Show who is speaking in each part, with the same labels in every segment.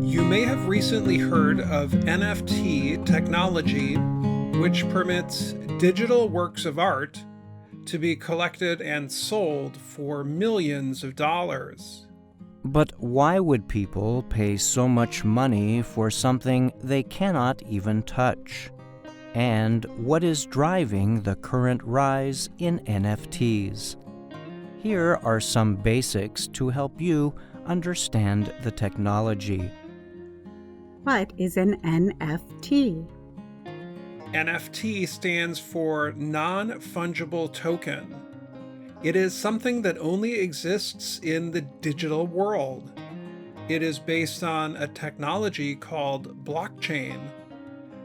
Speaker 1: You may have recently heard of NFT technology, which permits digital works of art to be collected and sold for millions of dollars.
Speaker 2: But why would people pay so much money for something they cannot even touch? And what is driving the current rise in NFTs? Here are some basics to help you understand the technology.
Speaker 3: What is an NFT?
Speaker 1: NFT stands for non-fungible token. It is something that only exists in the digital world. It is based on a technology called blockchain,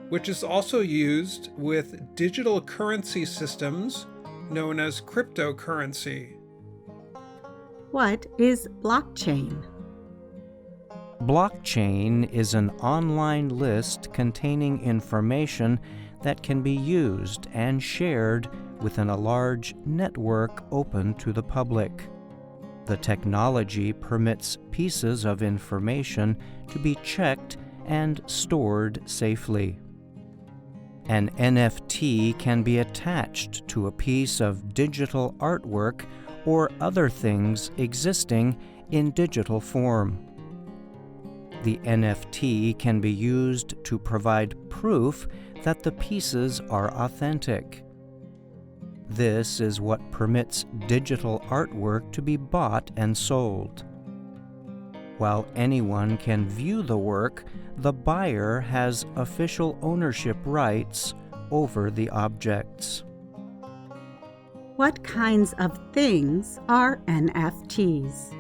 Speaker 1: which is also used with digital currency systems known as cryptocurrency.
Speaker 3: What is blockchain?
Speaker 2: Blockchain is an online list containing information that can be used and shared within a large network open to the public. The technology permits pieces of information to be checked and stored safely. An NFT can be attached to a piece of digital artwork or other things existing in digital form. The NFT can be used to provide proof that the pieces are authentic. This is what permits digital artwork to be bought and sold. While anyone can view the work, the buyer has official ownership rights over the objects.
Speaker 3: What kinds of things are NFTs?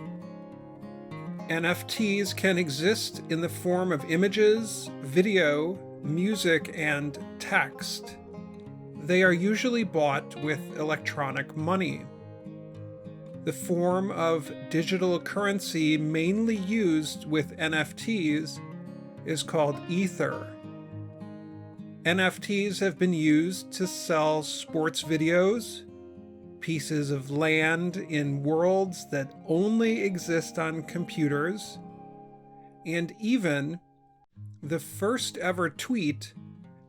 Speaker 1: NFTs can exist in the form of images, video, music, and text. They are usually bought with electronic money. The form of digital currency mainly used with NFTs is called Ether. NFTs have been used to sell sports videos, pieces of land in worlds that only exist on computers, and even the first ever tweet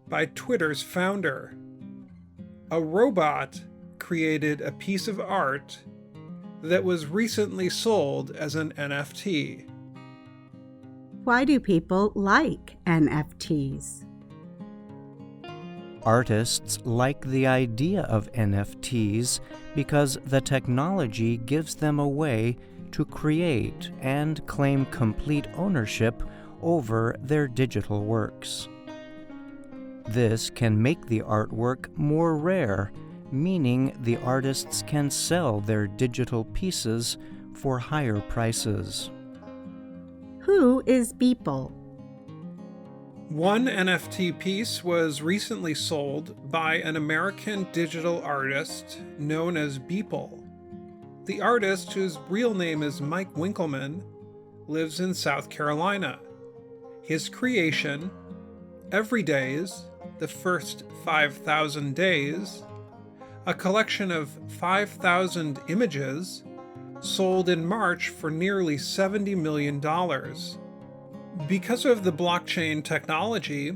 Speaker 1: by Twitter's founder. A robot created a piece of art that was recently sold as an NFT.
Speaker 3: Why do people like NFTs?
Speaker 2: Artists like the idea of NFTs because the technology gives them a way to create and claim complete ownership over their digital works. This can make the artwork more rare, meaning the artists can sell their digital pieces for higher prices.
Speaker 3: Who is Beeple?
Speaker 1: One NFT piece was recently sold by an American digital artist known as Beeple. The artist, whose real name is Mike Winkleman, lives in South Carolina. His creation, Every Days, the First 5,000 Days, a collection of 5,000 images, sold in March for nearly $70 million. Because of the blockchain technology,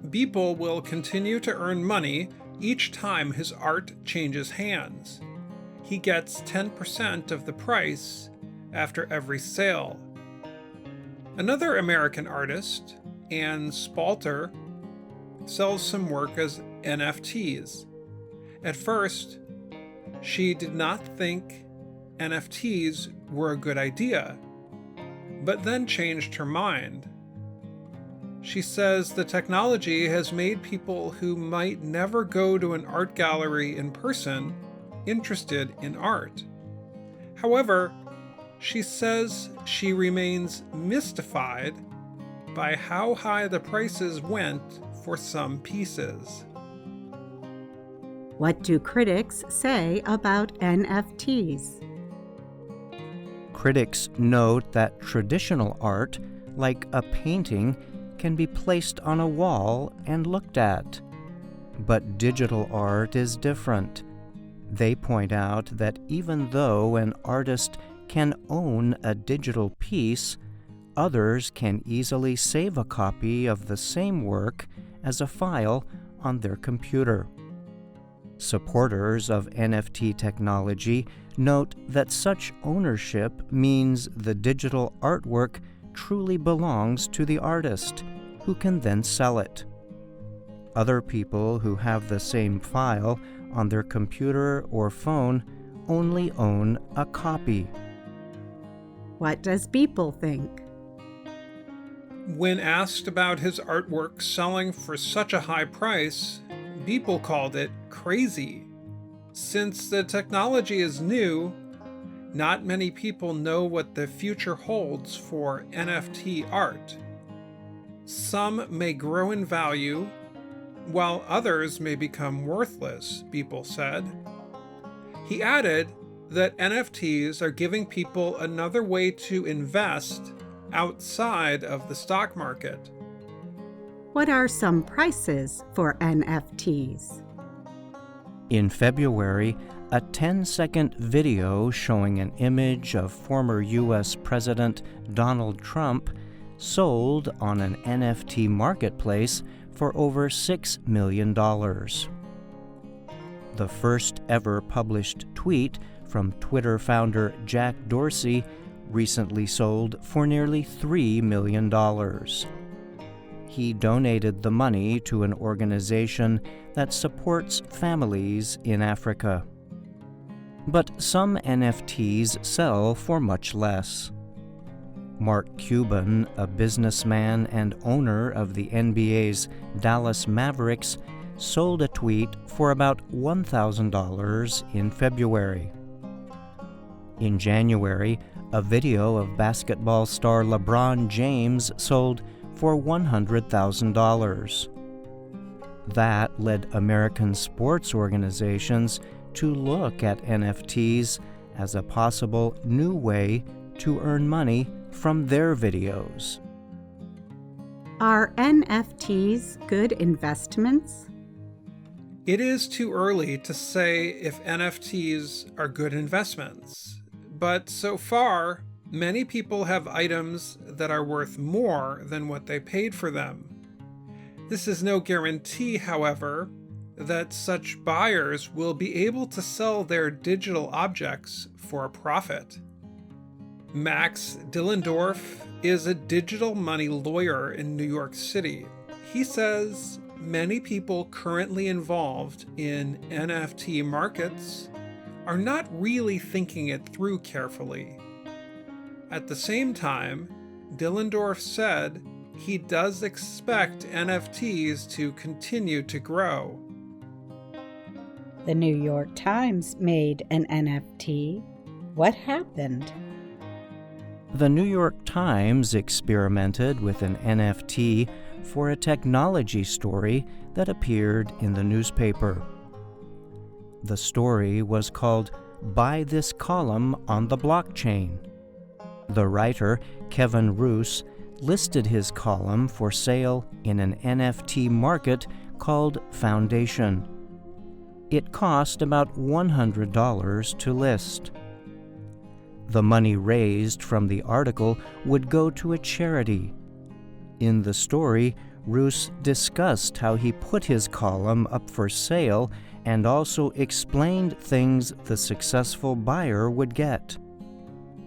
Speaker 1: Beeple will continue to earn money each time his art changes hands. He gets 10% of the price after every sale. Another American artist, Ann Spalter, sells some work as NFTs. At first, she did not think NFTs were a good idea, but then changed her mind. She says the technology has made people who might never go to an art gallery in person interested in art. However, she says she remains mystified by how high the prices went for some pieces.
Speaker 3: What do critics say about NFTs?
Speaker 2: Critics note that traditional art, like a painting, can be placed on a wall and looked at. But digital art is different. They point out that even though an artist can own a digital piece, others can easily save a copy of the same work as a file on their computer. Supporters of NFT technology note that such ownership means the digital artwork truly belongs to the artist, who can then sell it. Other people who have the same file on their computer or phone only own a copy.
Speaker 3: What does Beeple think?
Speaker 1: When asked about his artwork selling for such a high price, Beeple called it crazy. Since the technology is new, not many people know what the future holds for NFT art. Some may grow in value, while others may become worthless, Beeple said. He added that NFTs are giving people another way to invest outside of the stock market.
Speaker 3: What are some prices for NFTs?
Speaker 2: In February, a 10-second video showing an image of former U.S. President Donald Trump sold on an NFT marketplace for over $6 million. The first ever published tweet from Twitter founder Jack Dorsey recently sold for nearly $3 million. He donated the money to an organization that supports families in Africa. But some NFTs sell for much less. Mark Cuban, a businessman and owner of the NBA's Dallas Mavericks, sold a tweet for about $1,000 in February. In January, a video of basketball star LeBron James sold for $100,000. That led American sports organizations to look at NFTs as a possible new way to earn money from their videos.
Speaker 3: Are NFTs good investments?
Speaker 1: It is too early to say if NFTs are good investments, but so far, many people have items that are worth more than what they paid for them. This is no guarantee, however, that such buyers will be able to sell their digital objects for a profit. Max Dillendorf is a digital money lawyer in New York City. He says many people currently involved in NFT markets are not really thinking it through carefully. At the same time, Dillendorf said he does expect NFTs to continue to grow.
Speaker 4: The New York Times made an NFT. What happened?
Speaker 2: The New York Times experimented with an NFT for a technology story that appeared in the newspaper. The story was called "Buy This Column on the Blockchain." The writer, Kevin Roos, listed his column for sale in an NFT market called Foundation. It cost about $100 to list. The money raised from the article would go to a charity. In the story, Roos discussed how he put his column up for sale and also explained things the successful buyer would get.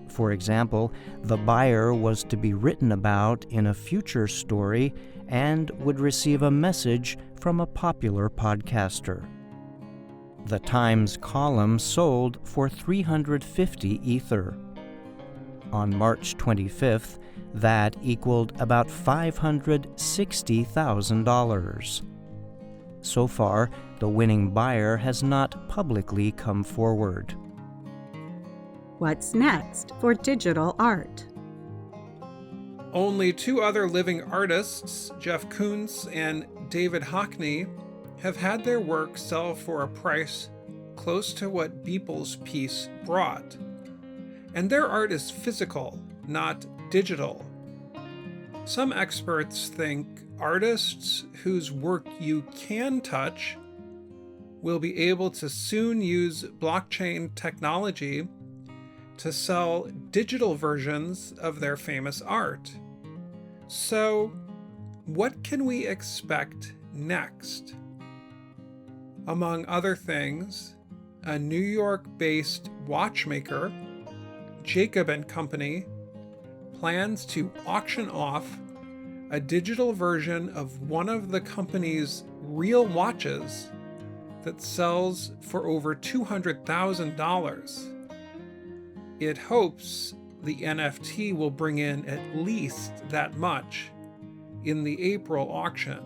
Speaker 2: For example, the buyer was to be written about in a future story and would receive a message from a popular podcaster. The Times column sold for 350 Ether. On March 25th, that equaled about $560,000. So far, the winning buyer has not publicly come forward.
Speaker 3: What's next for digital art?
Speaker 1: Only two other living artists, Jeff Koons and David Hockney, have had their work sell for a price close to what Beeple's piece brought. And their art is physical, not digital. Some experts think artists whose work you can touch will be able to soon use blockchain technology to sell digital versions of their famous art. So, what can we expect next? Among other things, a New York-based watchmaker, Jacob & Company, plans to auction off a digital version of one of the company's real watches that sells for over $200,000. It hopes the NFT will bring in at least that much in the April auction.